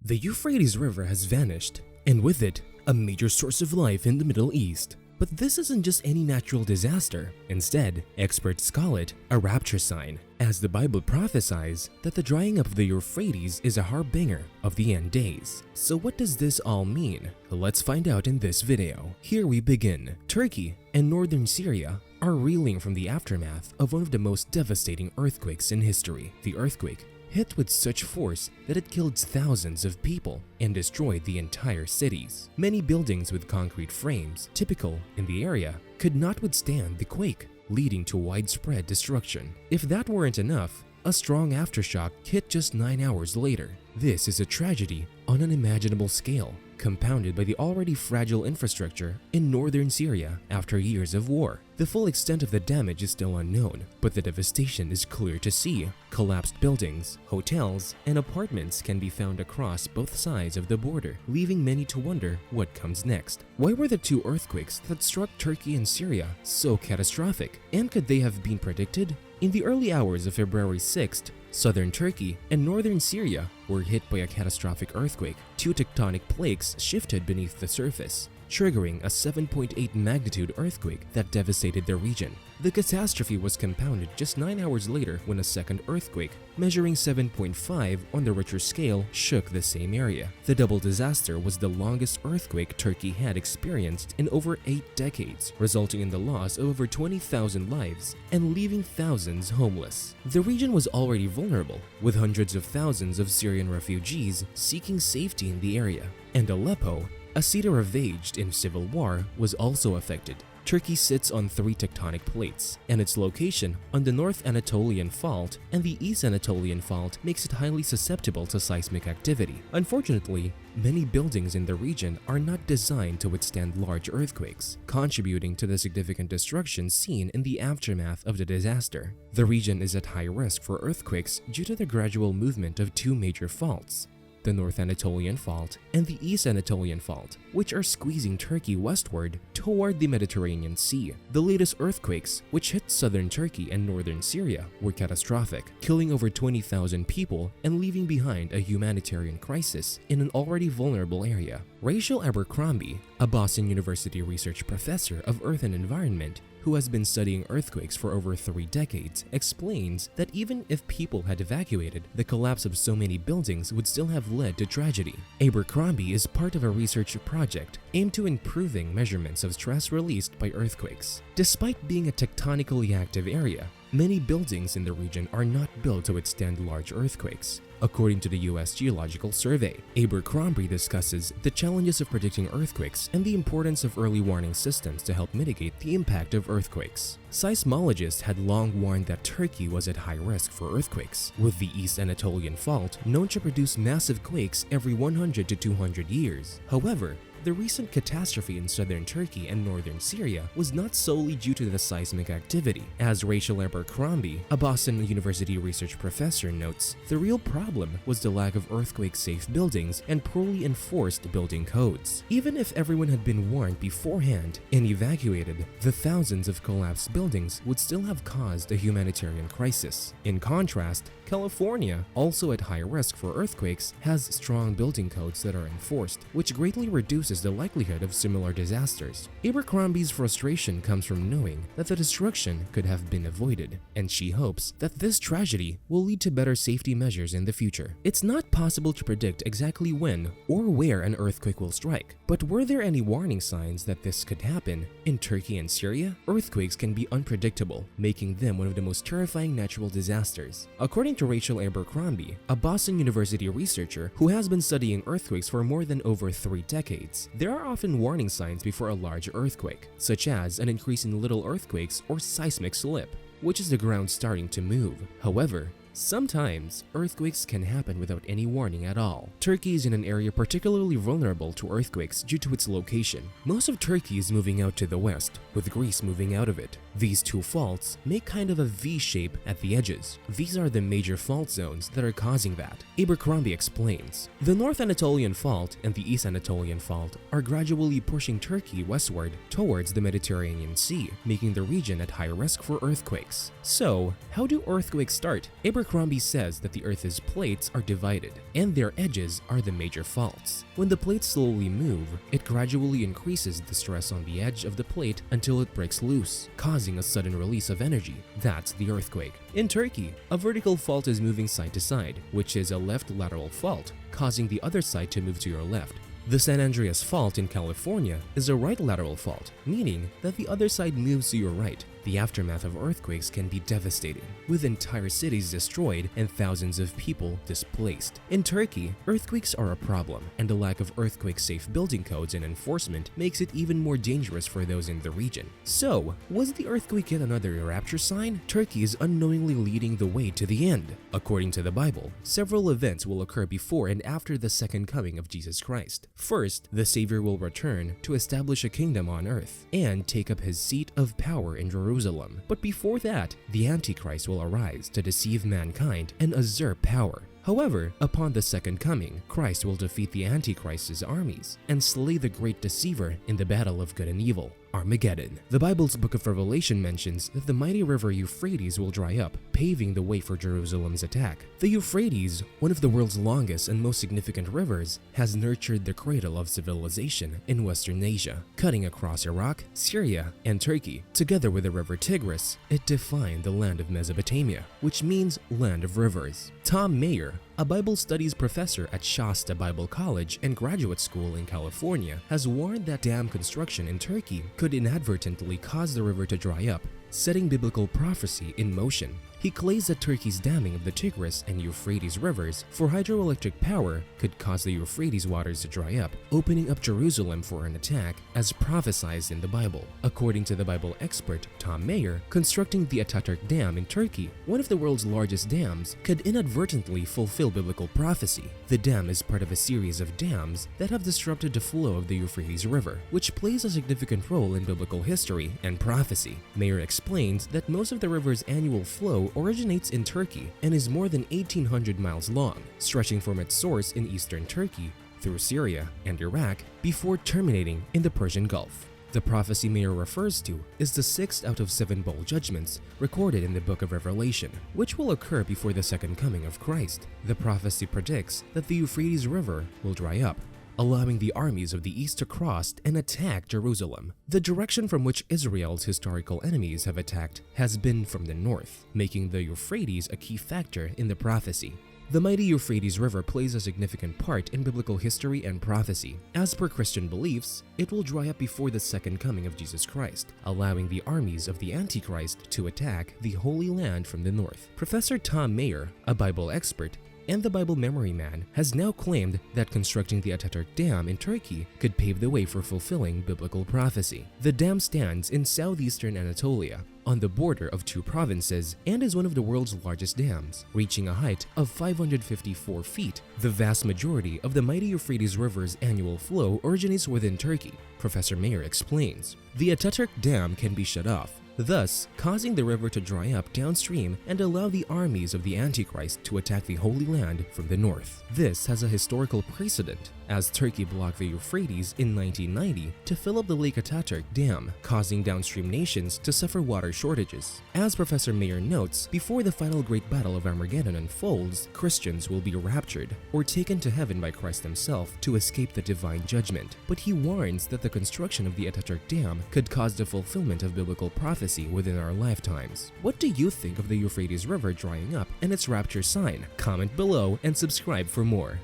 The Euphrates River has vanished, and with it, a major source of life in the Middle East. But this isn't just any natural disaster. Instead, experts call it a rapture sign, as the Bible prophesies that the drying up of the Euphrates is a harbinger of the end days. So what does this all mean? Let's find out in this video. Here we begin. Turkey and northern Syria are reeling from the aftermath of one of the most devastating earthquakes in history. The earthquake hit with such force that it killed thousands of people and destroyed the entire cities. Many buildings with concrete frames, typical in the area, could not withstand the quake, leading to widespread destruction. If that weren't enough, a strong aftershock hit just 9 hours later. This is a tragedy on an unimaginable scale, compounded by the already fragile infrastructure in northern Syria after years of war. The full extent of the damage is still unknown, but the devastation is clear to see. Collapsed buildings, hotels, and apartments can be found across both sides of the border, leaving many to wonder what comes next. Why were the two earthquakes that struck Turkey and Syria so catastrophic, and could they have been predicted? In the early hours of February 6th, southern Turkey and northern Syria were hit by a catastrophic earthquake. Two tectonic plates shifted beneath the surface, triggering a 7.8 magnitude earthquake that devastated the region. The catastrophe was compounded just 9 hours later when a second earthquake, measuring 7.5 on the Richter scale, shook the same area. The double disaster was the longest earthquake Turkey had experienced in over 8 decades, resulting in the loss of over 20,000 lives and leaving thousands homeless. The region was already vulnerable, with hundreds of thousands of Syrian refugees seeking safety in the area, and Aleppo, a city ravaged in civil war, was also affected. Turkey sits on 3 tectonic plates, and its location on the North Anatolian Fault and the East Anatolian Fault makes it highly susceptible to seismic activity. Unfortunately, many buildings in the region are not designed to withstand large earthquakes, contributing to the significant destruction seen in the aftermath of the disaster. The region is at high risk for earthquakes due to the gradual movement of 2 major faults, the North Anatolian Fault and the East Anatolian Fault, which are squeezing Turkey westward toward the Mediterranean Sea. The latest earthquakes, which hit southern Turkey and northern Syria, were catastrophic, killing over 20,000 people and leaving behind a humanitarian crisis in an already vulnerable area. Rachel Abercrombie, a Boston University research professor of Earth and Environment, who has been studying earthquakes for over 3 decades, explains that even if people had evacuated, the collapse of so many buildings would still have led to tragedy. Abercrombie is part of a research project aimed to improving measurements of stress released by earthquakes. Despite being a tectonically active area, many buildings in the region are not built to withstand large earthquakes. According to the U.S. Geological Survey, Abercrombie discusses the challenges of predicting earthquakes and the importance of early warning systems to help mitigate the impact of earthquakes. Seismologists had long warned that Turkey was at high risk for earthquakes, with the East Anatolian Fault known to produce massive quakes every 100 to 200 years. However, the recent catastrophe in southern Turkey and northern Syria was not solely due to the seismic activity. As Rachel Abercrombie, a Boston University research professor, notes, the real problem was the lack of earthquake-safe buildings and poorly enforced building codes. Even if everyone had been warned beforehand and evacuated, the thousands of collapsed buildings would still have caused a humanitarian crisis. In contrast, California, also at high risk for earthquakes, has strong building codes that are enforced, which greatly reduces the likelihood of similar disasters. Abercrombie's frustration comes from knowing that the destruction could have been avoided, and she hopes that this tragedy will lead to better safety measures in the future. It's not possible to predict exactly when or where an earthquake will strike, but were there any warning signs that this could happen in Turkey and Syria? Earthquakes can be unpredictable, making them one of the most terrifying natural disasters. According to Rachel Abercrombie, a Boston University researcher who has been studying earthquakes for more than over 3 decades, there are often warning signs before a large earthquake, such as an increase in little earthquakes or seismic slip, which is the ground starting to move. However, sometimes earthquakes can happen without any warning at all. Turkey is in an area particularly vulnerable to earthquakes due to its location. Most of Turkey is moving out to the west, with Greece moving out of it. These two faults make kind of a V shape at the edges. These are the major fault zones that are causing that. Abercrombie explains, the North Anatolian Fault and the East Anatolian Fault are gradually pushing Turkey westward towards the Mediterranean Sea, making the region at high risk for earthquakes. So, how do earthquakes start? Abercrombie Abercrombie says that the Earth's plates are divided, and their edges are the major faults. When the plates slowly move, it gradually increases the stress on the edge of the plate until it breaks loose, causing a sudden release of energy. That's the earthquake. In Turkey, a vertical fault is moving side to side, which is a left lateral fault, causing the other side to move to your left. The San Andreas Fault in California is a right lateral fault, meaning that the other side moves to your right. The aftermath of earthquakes can be devastating, with entire cities destroyed and thousands of people displaced. In Turkey, earthquakes are a problem, and the lack of earthquake-safe building codes and enforcement makes it even more dangerous for those in the region. So, was the earthquake yet another rapture sign? Turkey is unknowingly leading the way to the end. According to the Bible, several events will occur before and after the second coming of Jesus Christ. First, the Savior will return to establish a kingdom on earth and take up his seat of power in Jerusalem. But before that, the Antichrist will arise to deceive mankind and usurp power. However, upon the second coming, Christ will defeat the Antichrist's armies and slay the great deceiver in the battle of good and evil, Armageddon. The Bible's book of Revelation mentions that the mighty river Euphrates will dry up, paving the way for Jerusalem's attack. The Euphrates, one of the world's longest and most significant rivers, has nurtured the cradle of civilization in Western Asia, cutting across Iraq, Syria, and Turkey. Together with the river Tigris, it defined the land of Mesopotamia, which means land of rivers. Tom Mayer, a Bible studies professor at Shasta Bible College and Graduate School in California, has warned that dam construction in Turkey could inadvertently cause the river to dry up, setting biblical prophecy in motion. He claims that Turkey's damming of the Tigris and Euphrates rivers for hydroelectric power could cause the Euphrates waters to dry up, opening up Jerusalem for an attack as prophesied in the Bible. According to the Bible expert Tom Mayer, constructing the Ataturk Dam in Turkey, one of the world's largest dams, could inadvertently fulfill biblical prophecy. The dam is part of a series of dams that have disrupted the flow of the Euphrates River, which plays a significant role in biblical history and prophecy. Mayer explains that most of the river's annual flow originates in Turkey and is more than 1,800 miles long, stretching from its source in eastern Turkey through Syria and Iraq before terminating in the Persian Gulf. The prophecy Mayer refers to is the 6th out of 7 bowl judgments recorded in the book of Revelation, which will occur before the second coming of Christ. The prophecy predicts that the Euphrates River will dry up, allowing the armies of the east to cross and attack Jerusalem. The direction from which Israel's historical enemies have attacked has been from the north, making the Euphrates a key factor in the prophecy. The mighty Euphrates River plays a significant part in biblical history and prophecy. As per Christian beliefs, it will dry up before the second coming of Jesus Christ, allowing the armies of the Antichrist to attack the Holy Land from the north. Professor Tom Mayer, a Bible expert and the Bible memory man, has now claimed that constructing the Ataturk Dam in Turkey could pave the way for fulfilling biblical prophecy. The dam stands in southeastern Anatolia, on the border of 2 provinces, and is one of the world's largest dams, reaching a height of 554 feet. The vast majority of the mighty Euphrates River's annual flow originates within Turkey, Professor Mayer explains. The Ataturk Dam can be shut off, thus causing the river to dry up downstream and allow the armies of the Antichrist to attack the Holy Land from the north. This has a historical precedent, as Turkey blocked the Euphrates in 1990 to fill up the Lake Ataturk Dam, causing downstream nations to suffer water shortages. As Professor Mayer notes, before the final great battle of Armageddon unfolds, Christians will be raptured or taken to heaven by Christ himself to escape the divine judgment. But he warns that the construction of the Ataturk Dam could cause the fulfillment of biblical prophecy within our lifetimes. What do you think of the Euphrates River drying up and its rapture sign? Comment below and subscribe for more.